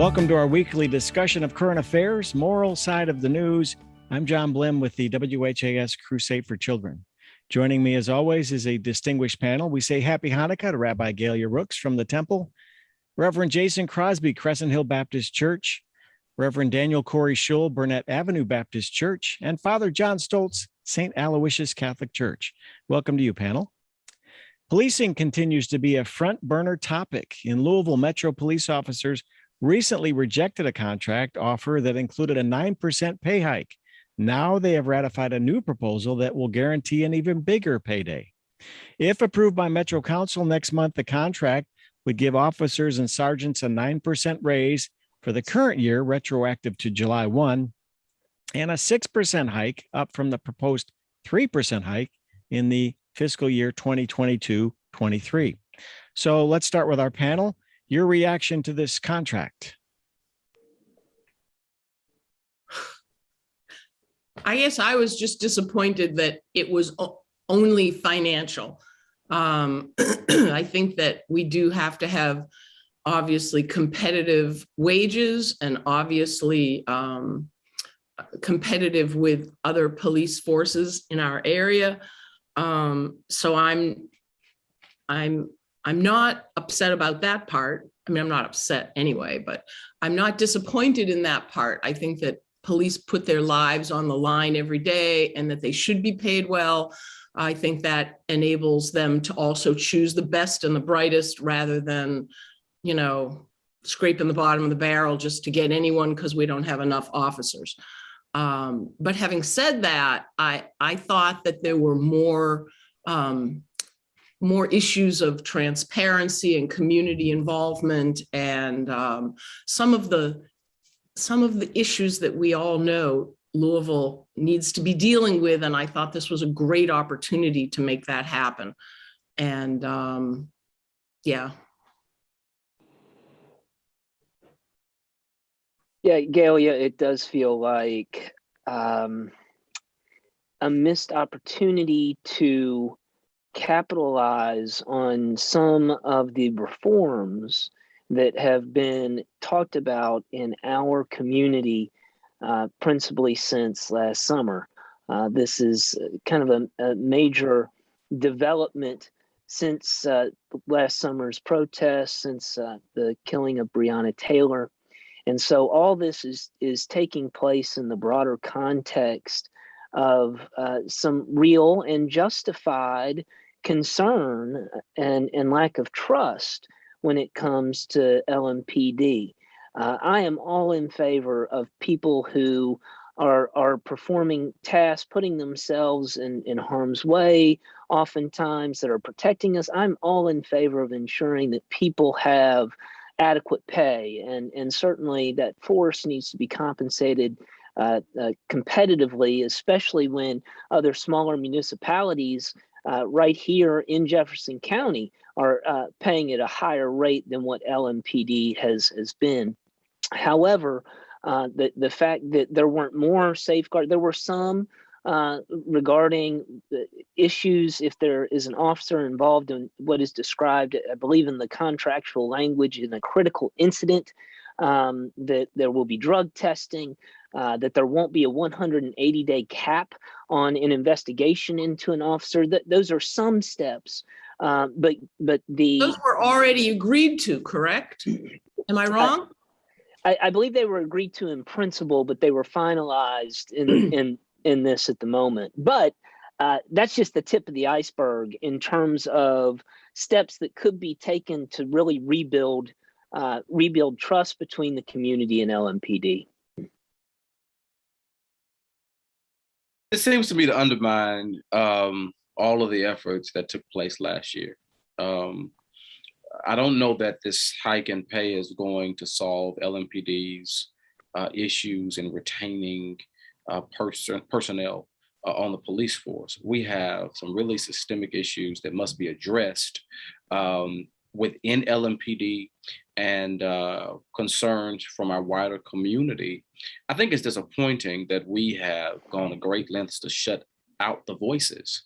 Welcome to our weekly discussion of current affairs, moral side of the news. I'm John Blim with the WHAS Crusade for Children. Joining me as always is a distinguished panel. We say Happy Hanukkah to Rabbi Gaylia Rooks from the Temple, Reverend Jason Crosby, Crescent Hill Baptist Church, Reverend Daniel Corrie Shull, Burnett Avenue Baptist Church, and Father John Stoltz, St. Aloysius Catholic Church. Welcome to you, panel. Policing continues to be a front burner topic. In Louisville, Metro Police officers recently rejected a contract offer that included a 9% pay hike. Now they have ratified a new proposal that will guarantee an even bigger payday. If approved by Metro Council next month, the contract would give officers and sergeants a 9% raise for the current year, retroactive to July 1, and a 6% hike up from the proposed 3% hike in the fiscal year 2022-23. So let's start with our panel. Your reaction to this contract? I guess I was just disappointed that it was only financial. I think that we do have to have obviously competitive wages and obviously competitive with other police forces in our area. So I'm not upset about that part. I mean, I'm not upset anyway, but I'm not disappointed in that part. I think that police put their lives on the line every day and that they should be paid well. I think that enables them to also choose the best and the brightest rather than, you know, scraping the bottom of the barrel just to get anyone because we don't have enough officers. But having said that, I thought that there were more issues of transparency and community involvement and some of the issues that we all know Louisville needs to be dealing with. And I thought this was a great opportunity to make that happen. And yeah. Yeah, Gaylia, it does feel like a missed opportunity to capitalize on some of the reforms that have been talked about in our community, principally since last summer. This is kind of a major development since last summer's protests, since the killing of Breonna Taylor. And so all this is taking place in the broader context of some real and justified concern and lack of trust when it comes to LMPD. I am all in favor of people who are performing tasks, putting themselves in harm's way, oftentimes that are protecting us. I'm all in favor of ensuring that people have adequate pay, and certainly that force needs to be compensated competitively, especially when other smaller municipalities right here in Jefferson County are paying at a higher rate than what LMPD has been. However, the fact that there weren't more safeguards, there were some regarding the issues if there is an officer involved in what is described, I believe, in the contractual language in a critical incident, that there will be drug testing, that there won't be a 180-day cap on an investigation into an officer. Those are some steps, but those were already agreed to, correct? Am I wrong? I believe they were agreed to in principle, but they were finalized in this at the moment. But that's just the tip of the iceberg in terms of steps that could be taken to really rebuild trust between the community and LMPD. It seems to me to undermine all of the efforts that took place last year. I don't know that this hike in pay is going to solve LMPD's issues in retaining personnel on the police force. We have some really systemic issues that must be addressed within LMPD and concerns from our wider community. I think it's disappointing that we have gone to great lengths to shut out the voices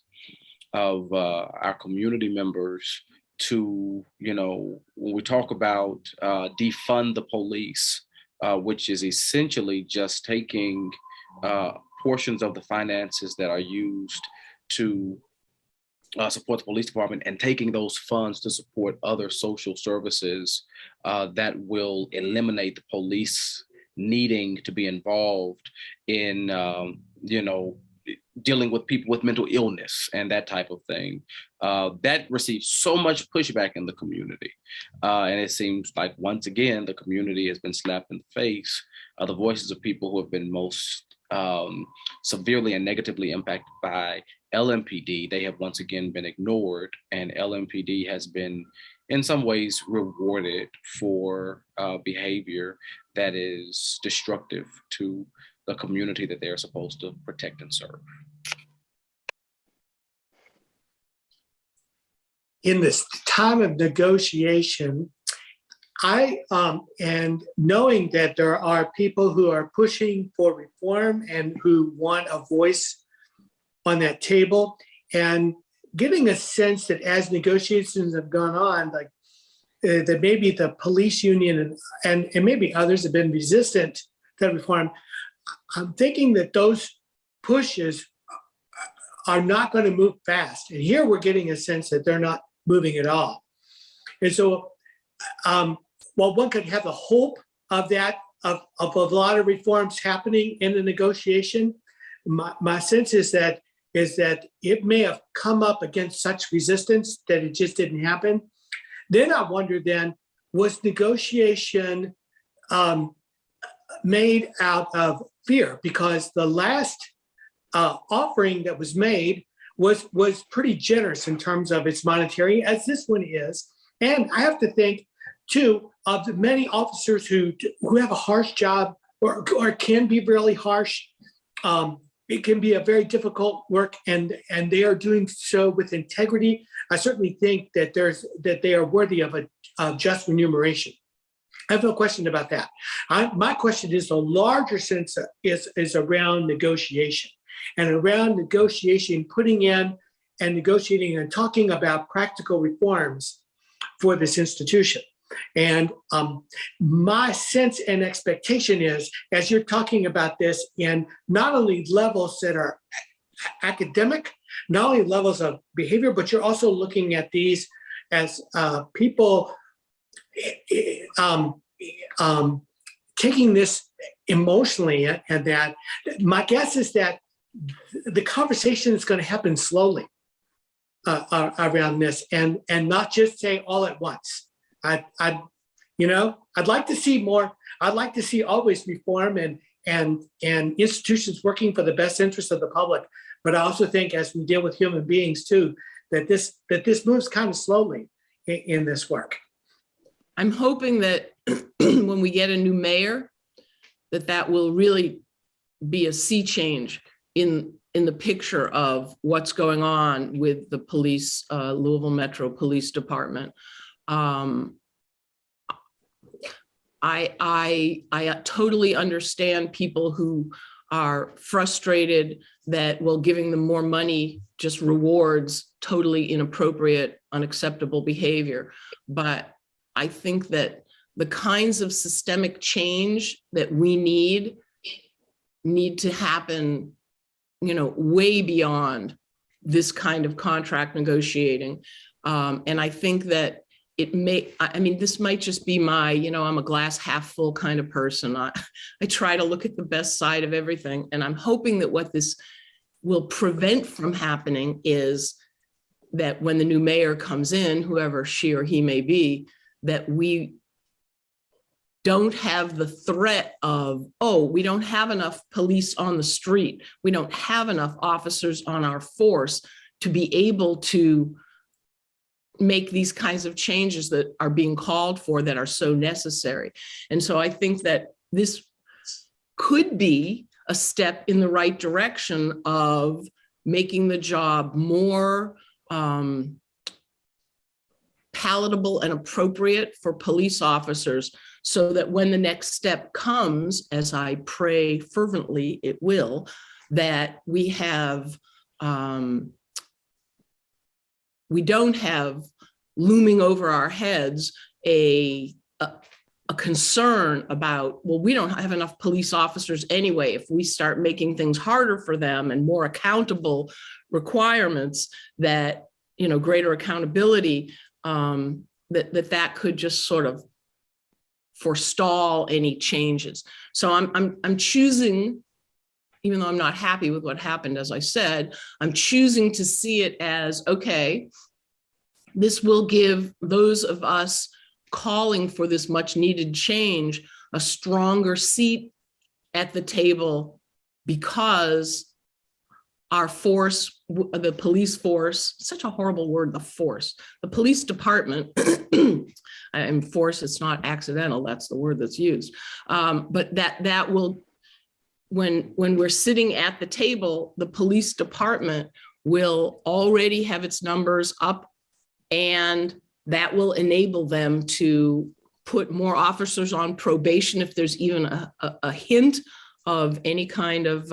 of our community members to, when we talk about defund the police, which is essentially just taking portions of the finances that are used to support the police department and taking those funds to support other social services that will eliminate the police needing to be involved in, dealing with people with mental illness and that type of thing. That receives so much pushback in the community. And it seems like, once again, the community has been slapped in the face. The voices of people who have been most severely and negatively impacted by LMPD, they have once again been ignored, and LMPD has been in some ways rewarded for behavior that is destructive to the community that they're supposed to protect and serve. In this time of negotiation, and knowing that there are people who are pushing for reform and who want a voice on that table, and getting a sense that as negotiations have gone on, like that maybe the police union and maybe others have been resistant to reform, I'm thinking that those pushes are not going to move fast. And here we're getting a sense that they're not moving at all. And so while one could have the hope of that, of a lot of reforms happening in the negotiation, my sense is that it may have come up against such resistance that it just didn't happen. Then I wonder was negotiation made out of fear? Because the last offering that was made was pretty generous in terms of its monetary, as this one is. And I have to think, too, of the many officers who have a harsh job or can be really harsh. It can be a very difficult work, and they are doing so with integrity. I certainly think that they are worthy of a just remuneration. I have no question about that. My question is the larger sense is around negotiation, and around negotiation, putting in and negotiating and talking about practical reforms for this institution. And my sense and expectation is, as you're talking about this in not only levels that are academic, not only levels of behavior, but you're also looking at these as people taking this emotionally, and that my guess is that the conversation is going to happen slowly around this, and not just say all at once. I'd like to see more. I'd like to see always reform and institutions working for the best interest of the public. But I also think, as we deal with human beings too, that this moves kind of slowly in this work. I'm hoping that when we get a new mayor, that will really be a sea change in the picture of what's going on with the police, Louisville Metro Police Department. I totally understand people who are frustrated that, well, giving them more money just rewards totally inappropriate, unacceptable behavior. But I think that the kinds of systemic change that we need to happen, way beyond this kind of contract negotiating. And I think that this might just be my, I'm a glass half full kind of person. I try to look at the best side of everything. And I'm hoping that what this will prevent from happening is that when the new mayor comes in, whoever she or he may be, that we don't have the threat of, we don't have enough police on the street. We don't have enough officers on our force to be able to make these kinds of changes that are being called for, that are so necessary. And so I think that this could be a step in the right direction of making the job more palatable and appropriate for police officers, so that when the next step comes, as I pray fervently it will, that we have we don't have looming over our heads a a concern about, well, we don't have enough police officers anyway. If we start making things harder for them and more accountable requirements, that, greater accountability, that could just sort of forestall any changes. So I'm choosing, even though I'm not happy with what happened, as I said, I'm choosing to see it as, okay, this will give those of us calling for this much needed change a stronger seat at the table, because our force, the police force, such a horrible word, the police department, and force, it's not accidental, that's the word that's used. But that will, when we're sitting at the table, the police department will already have its numbers up, and that will enable them to put more officers on probation if there's even a hint of any kind of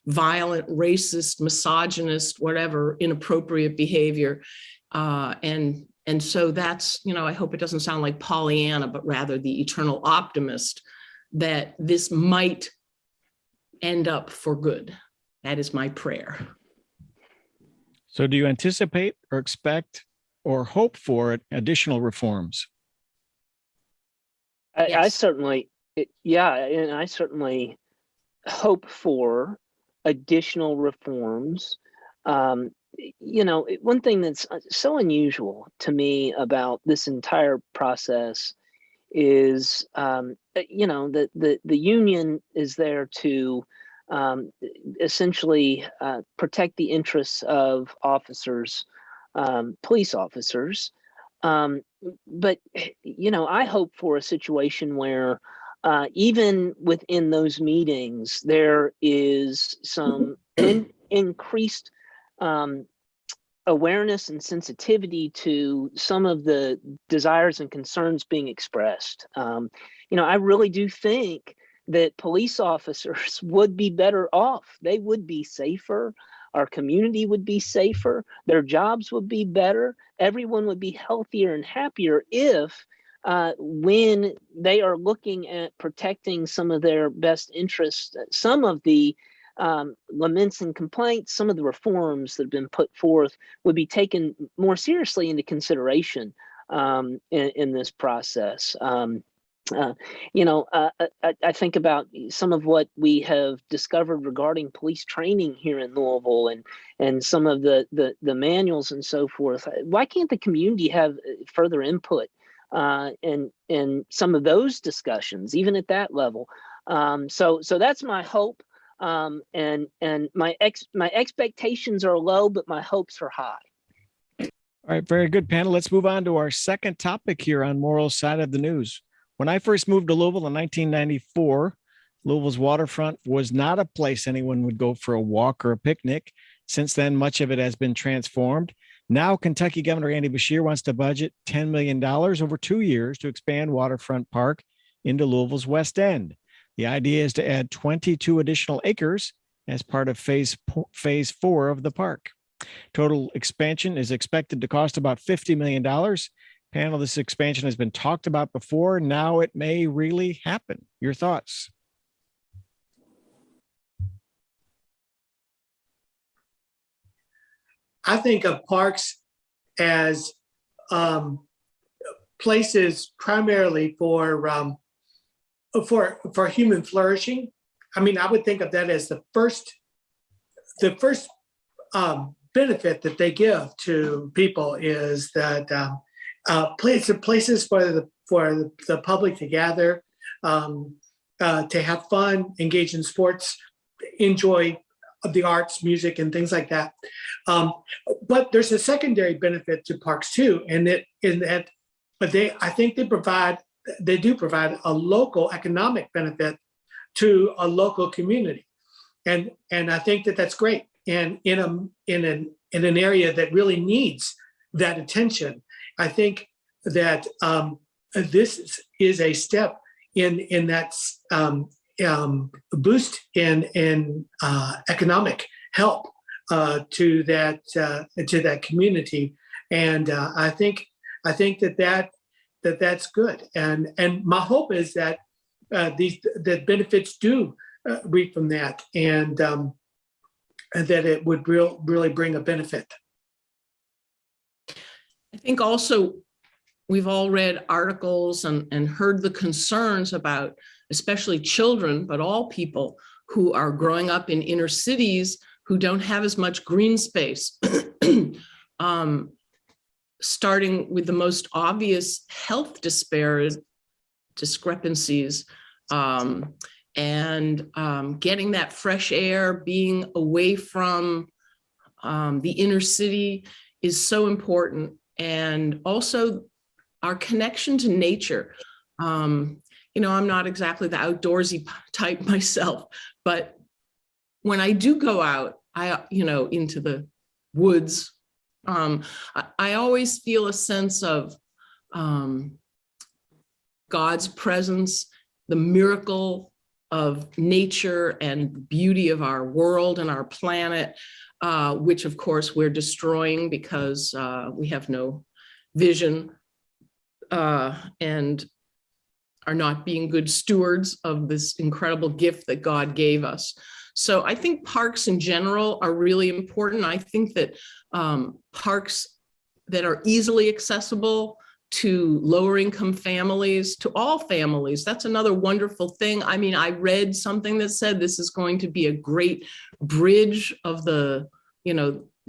violent, racist, misogynist, whatever, inappropriate behavior. And so that's, I hope it doesn't sound like Pollyanna, but rather the eternal optimist that this might end up for good. That is my prayer. So do you anticipate or expect or hope for additional reforms? I certainly hope for additional reforms. One thing that's so unusual to me about this entire process is, the union is there to essentially protect the interests of officers, police officers. But, I hope for a situation where even within those meetings, there is some increased awareness and sensitivity to some of the desires and concerns being expressed. I really do think that police officers would be better off. They would be safer. Our community would be safer. Their jobs would be better. Everyone would be healthier and happier if, when they are looking at protecting some of their best interests, some of the laments and complaints, some of the reforms that have been put forth would be taken more seriously into consideration in this process. I think about some of what we have discovered regarding police training here in Louisville, and some of the manuals and so forth. Why can't the community have further input in some of those discussions, even at that level? So that's my hope. And my expectations are low, but my hopes are high. All right, very good, panel. Let's move on to our second topic here on Moral Side of the News. When I first moved to Louisville in 1994, Louisville's waterfront was not a place anyone would go for a walk or a picnic. Since then, much of it has been transformed. Now, Kentucky Governor Andy Beshear wants to budget $10 million over 2 years to expand Waterfront Park into Louisville's West End. The idea is to add 22 additional acres as part of phase 4 of the park. Total expansion is expected to cost about $50 million. Panel, this expansion has been talked about before. Now it may really happen. Your thoughts? I think of parks as places primarily for human flourishing. I mean, I would think of that as the first benefit that they give to people is that places for the public to gather, to have fun, engage in sports, enjoy the arts, music, and things like that. But there's a secondary benefit to parks too, I think they do provide a local economic benefit to a local community, and I think that's great. And in an area that really needs that attention, I think that this is a step in that boost in economic help to that community, and I think that that's good. And my hope is that the benefits do reap from that, and that it would really bring a benefit. I think also we've all read articles and heard the concerns about especially children, but all people who are growing up in inner cities who don't have as much green space, starting with the most obvious health discrepancies, and getting that fresh air, being away from the inner city is so important. And also our connection to nature. I'm not exactly the outdoorsy type myself, but when I do go out, into the woods, I always feel a sense of God's presence, the miracle of nature and beauty of our world and our planet, which of course we're destroying because we have no vision and are not being good stewards of this incredible gift that God gave us. So I think parks in general are really important. I think that parks that are easily accessible to lower income families, to all families, that's another wonderful thing. I mean, I read something that said this is going to be a great bridge of the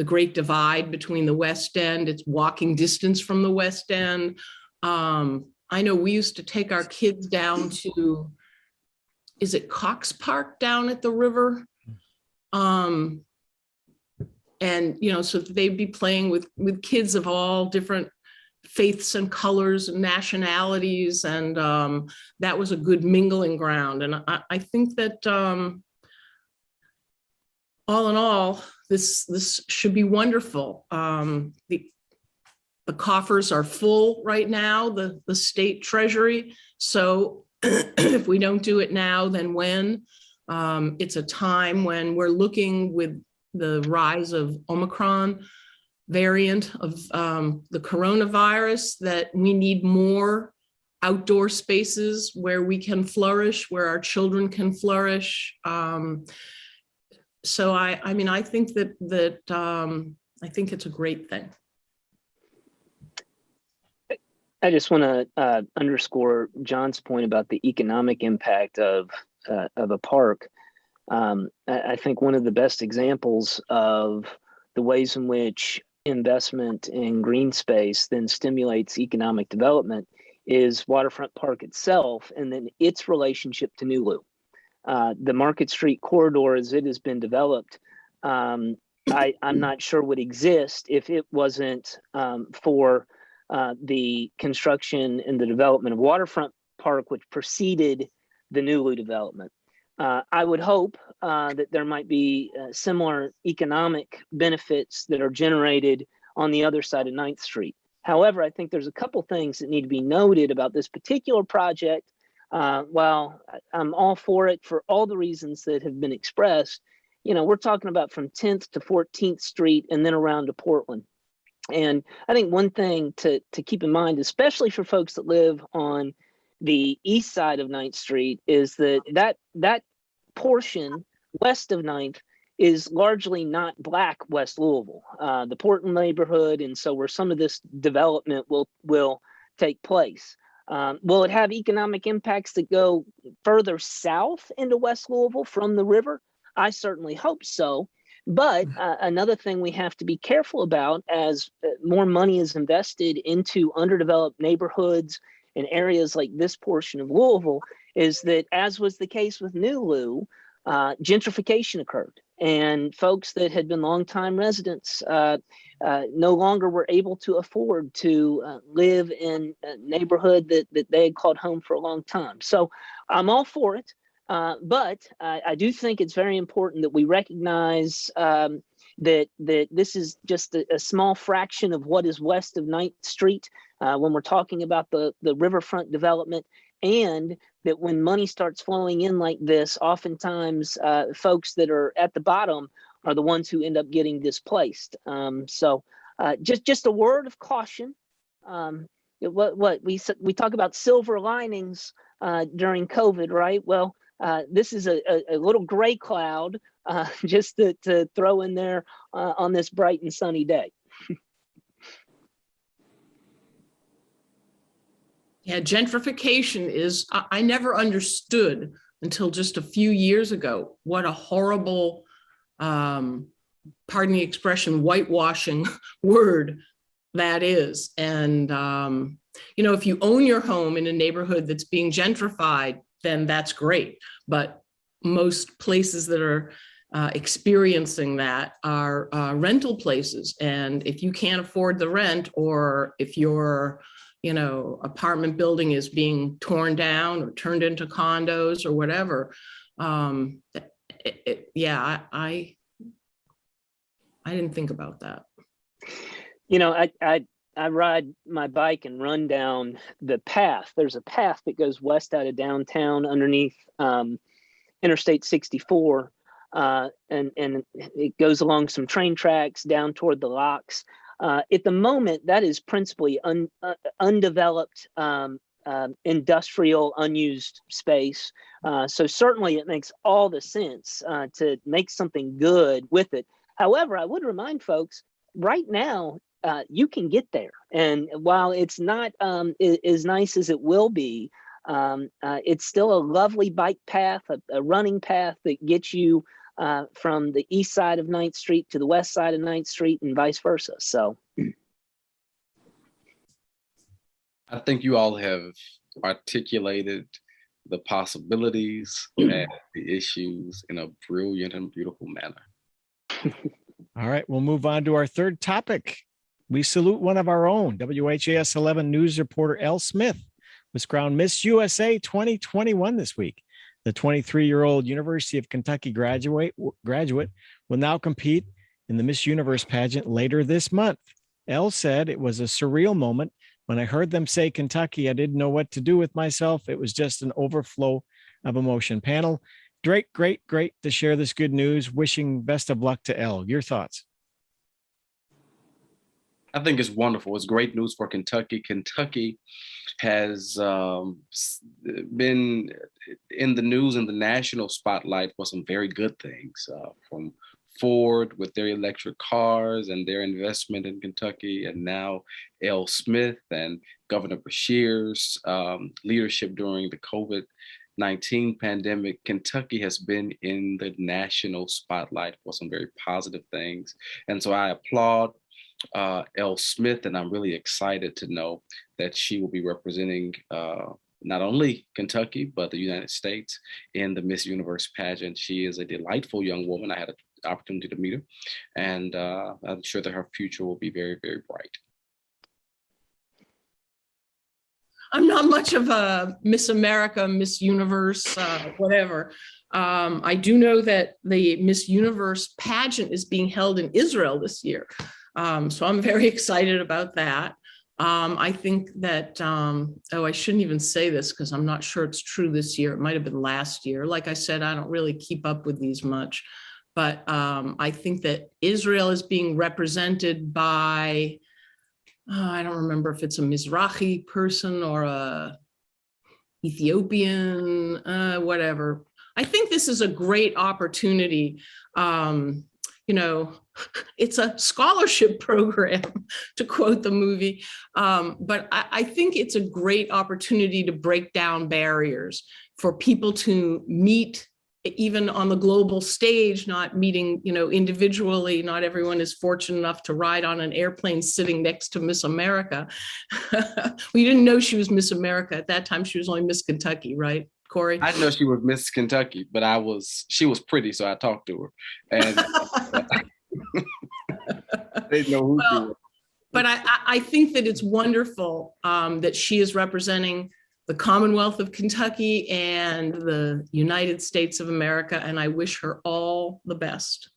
great divide between the West End. It's walking distance from the West End. I know we used to take our kids down to, is it Cox Park down at the river? And, so they'd be playing with kids of all different faiths and colors and nationalities. And that was a good mingling ground. And I think that all in all, this should be wonderful. The coffers are full right now, the state treasury. So if we don't do it now, then when? It's a time when we're looking with the rise of Omicron variant of the coronavirus that we need more outdoor spaces where we can flourish, where our children can flourish. So I think that I think it's a great thing. I just want to underscore John's point about the economic impact of a park. I think one of the best examples of the ways in which investment in green space then stimulates economic development is Waterfront Park itself, and then its relationship to New Lou. The Market Street corridor, as it has been developed, I'm not sure would exist if it wasn't for the construction and the development of Waterfront Park, which preceded the New Lou development. I would hope that there might be similar economic benefits that are generated on the other side of 9th Street. However, I think there's a couple things that need to be noted about this particular project. While I'm all for it for all the reasons that have been expressed, we're talking about from 10th to 14th Street and then around to Portland. And I think one thing to keep in mind, especially for folks that live on the east side of 9th Street, is that portion west of 9th is largely not Black West Louisville, the Portland neighborhood, and so where some of this development will take place. Will it have economic impacts that go further south into West Louisville from the river? I certainly hope so. But another thing we have to be careful about as more money is invested into underdeveloped neighborhoods and areas like this portion of Louisville is that, as was the case with New Lou, gentrification occurred. And folks that had been longtime residents no longer were able to afford to live in a neighborhood that they had called home for a long time. So I'm all for it. But I do think it's very important that we recognize that this is just a small fraction of what is west of 9th Street when we're talking about the riverfront development, and that when money starts flowing in like this, oftentimes folks that are at the bottom are the ones who end up getting displaced. So just a word of caution. we talk about silver linings during COVID, right? Well, this is a little gray cloud just to throw in there on this bright and sunny day. Yeah, gentrification is, I never understood until just a few years ago what a horrible, pardon the expression, whitewashing word that is. And, you know, if you own your home in a neighborhood that's being gentrified, then that's great. But most places that are experiencing that are rental places. And if you can't afford the rent, or if your, you know, apartment building is being torn down or turned into condos or whatever, yeah, I didn't think about that. You know, I ride my bike and run down the path. There's a path that goes west out of downtown underneath Interstate 64, and it goes along some train tracks down toward the locks. At the moment, that is principally undeveloped industrial unused space. So certainly it makes all the sense to make something good with it. However, I would remind folks, right now, you can get there. And while it's not as nice as it will be, it's still a lovely bike path, a running path that gets you from the east side of 9th Street to the west side of 9th Street and vice versa. So I think you all have articulated the possibilities and the issues in a brilliant and beautiful manner. All right, we'll move on to our third topic. We salute one of our own. WHAS 11 news reporter Elle Smith was crowned Miss USA 2021 this week. The 23-year-old University of Kentucky graduate will now compete in the Miss Universe pageant later this month. Elle said, "It was a surreal moment. When I heard them say Kentucky, I didn't know what to do with myself. It was just an overflow of emotion." Panel, great to share this good news. Wishing best of luck to Elle. Your thoughts? I think it's wonderful. It's great news for Kentucky. Kentucky has been in the news and the national spotlight for some very good things, from Ford with their electric cars and their investment in Kentucky, and now Elle Smith and Governor Beshear's leadership during the COVID-19 pandemic. Kentucky has been in the national spotlight for some very positive things. And so I applaud Elle Smith, and I'm really excited to know that she will be representing not only Kentucky, but the United States in the Miss Universe pageant. She is a delightful young woman. I had an opportunity to meet her, and I'm sure that her future will be very, very bright. I'm not much of a Miss America, Miss Universe, whatever. I do know that the Miss Universe pageant is being held in Israel this year. So I'm very excited about that. I think that, I shouldn't even say this because I'm not sure it's true this year. It might have been last year. Like I said, I don't really keep up with these much, but I think that Israel is being represented by, I don't remember if it's a Mizrahi person or a Ethiopian, whatever. I think this is a great opportunity. You know, it's a scholarship program, to quote the movie. But I think it's a great opportunity to break down barriers for people to meet, even on the global stage, not meeting, you know, individually. Not everyone is fortunate enough to ride on an airplane sitting next to Miss America. We didn't know she was Miss America at that time. She was only Miss Kentucky, right, Corrie? I know she was Miss Kentucky, but she was pretty, so I talked to her, and they know who she was. But I think that it's wonderful that she is representing the Commonwealth of Kentucky and the United States of America, and I wish her all the best.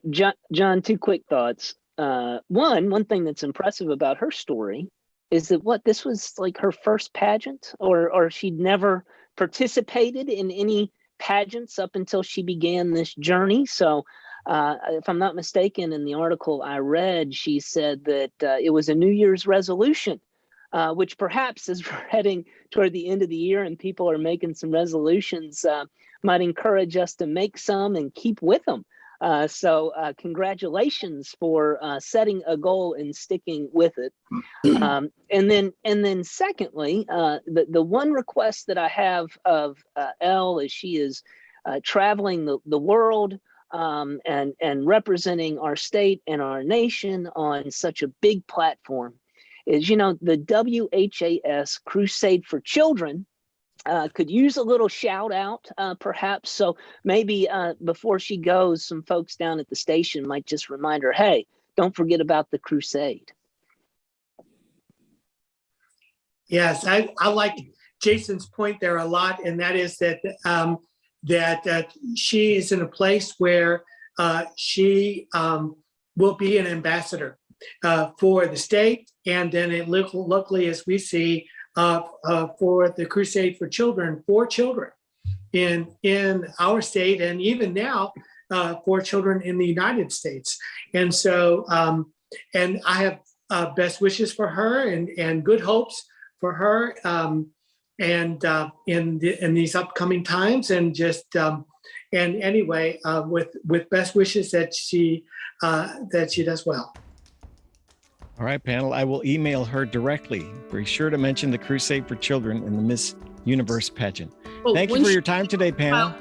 John, two quick thoughts. One thing that's impressive about her story is that this was like her first pageant, or she'd never participated in any pageants up until she began this journey. So if I'm not mistaken, in the article I read, she said that it was a New Year's resolution which perhaps as we're heading toward the end of the year and people are making some resolutions, might encourage us to make some and keep with them. So congratulations for setting a goal and sticking with it. And then secondly, the one request that I have of Elle as she is traveling the world and representing our state and our nation on such a big platform is, the WHAS Crusade for Children could use a little shout out, perhaps. So maybe before she goes, some folks down at the station might just remind her, hey, don't forget about the crusade. Yes, I like Jason's point there a lot, and that is that she is in a place where she will be an ambassador for the state, and then locally, as we see, for the Crusade for Children in our state, and even now for children in the United States. And so, and I have best wishes for her and good hopes for her, and in these upcoming times, and just and anyway, with best wishes that she does well. All right, panel, I will email her directly. Be sure to mention the Crusade for Children in the Miss Universe pageant. Well, Thank you for your time today, panel.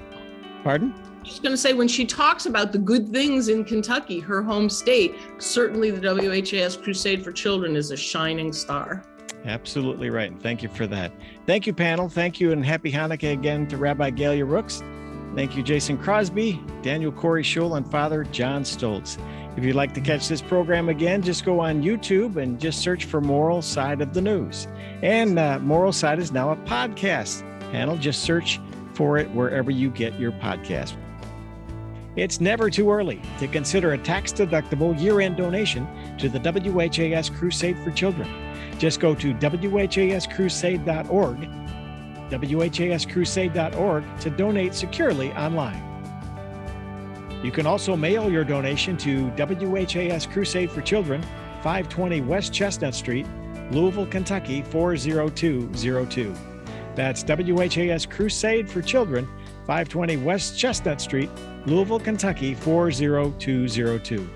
Pardon? I was just going to say, when she talks about the good things in Kentucky, her home state, certainly the WHAS Crusade for Children is a shining star. Absolutely right. And thank you for that. Thank you, panel. Thank you, and happy Hanukkah again to Rabbi Gaylia Rooks. Thank you, Jason Crosby, Daniel Corrie Shull, and Father John Stoltz. If you'd like to catch this program again, just go on YouTube and just search for Moral Side of the News. And Moral Side is now a podcast. Panel, just search for it wherever you get your podcast. It's never too early to consider a tax-deductible year-end donation to the WHAS Crusade for Children. Just go to WHAScrusade.org, WHAScrusade.org to donate securely online. You can also mail your donation to WHAS Crusade for Children, 520 West Chestnut Street, Louisville, Kentucky, 40202. That's WHAS Crusade for Children, 520 West Chestnut Street, Louisville, Kentucky, 40202.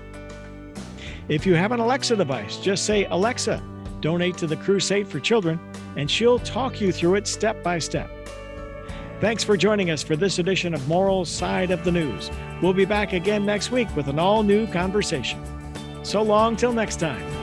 If you have an Alexa device, just say, Alexa, donate to the Crusade for Children, and she'll talk you through it step by step. Thanks for joining us for this edition of Moral Side of the News. We'll be back again next week with an all-new conversation. So long till next time.